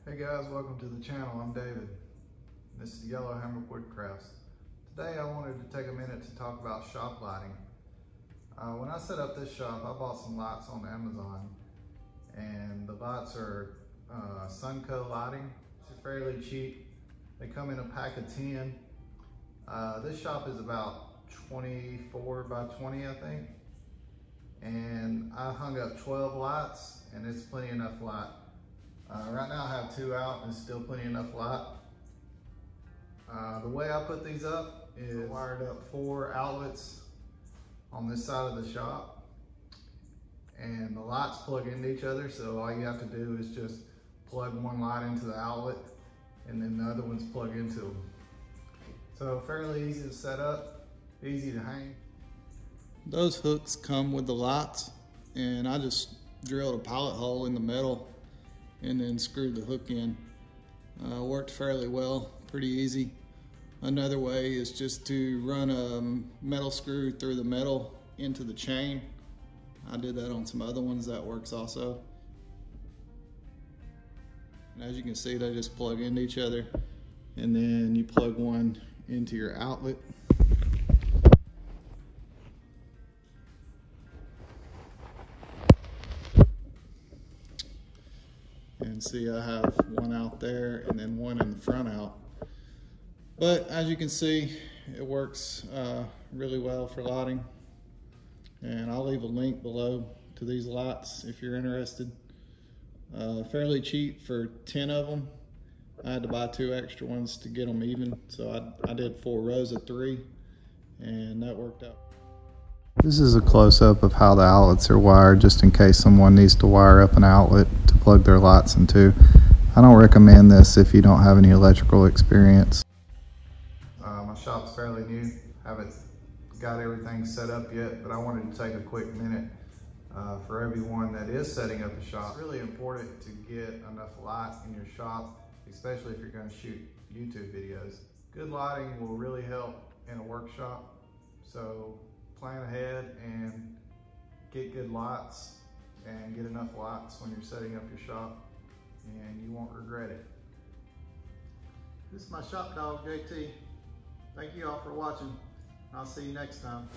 Hey guys, welcome to the channel. I'm David. This is Yellowhammer Woodcrafts. Today I wanted to take a minute to talk about shop lighting. When I set up this shop, I bought some lights on Amazon, and the lights are Sunco lighting. It's fairly cheap. They come in a pack of 10. This shop is about 24 by 20, I think. And I hung up 12 lights, and it's plenty enough light. Right now I have 2 out and still plenty enough light. The way I put these up is I wired up 4 outlets on this side of the shop, and the lights plug into each other, so all you have to do is just plug one light into the outlet and then the other ones plug into them. So fairly easy to set up, easy to hang. Those hooks come with the lights, and I just drilled a pilot hole in the metal and then screwed the hook in. Worked fairly well, pretty easy. Another way is just to run a metal screw through the metal into the chain. I did that on some other ones, that works also. And as you can see, they just plug into each other, and then you plug one into your outlet. And see, I have one out there and then one in the front out. But as you can see, it works really well for lighting. And I'll leave a link below to these lights if you're interested. Fairly cheap for 10 of them. I had to buy 2 extra ones to get them even. So I did 4 rows of 3, and that worked out. This is a close-up of how the outlets are wired, just in case someone needs to wire up an outlet to plug their lights into. I don't recommend this if you don't have any electrical experience. My shop's fairly new. Haven't got everything set up yet, but I wanted to take a quick minute for everyone that is setting up a shop. It's really important to get enough light in your shop, especially if you're going to shoot YouTube videos. Good lighting will really help in a workshop, so plan ahead and get good lights and get enough lights when you're setting up your shop, and you won't regret it. This is my shop dog, JT. Thank you all for watching. I'll see you next time.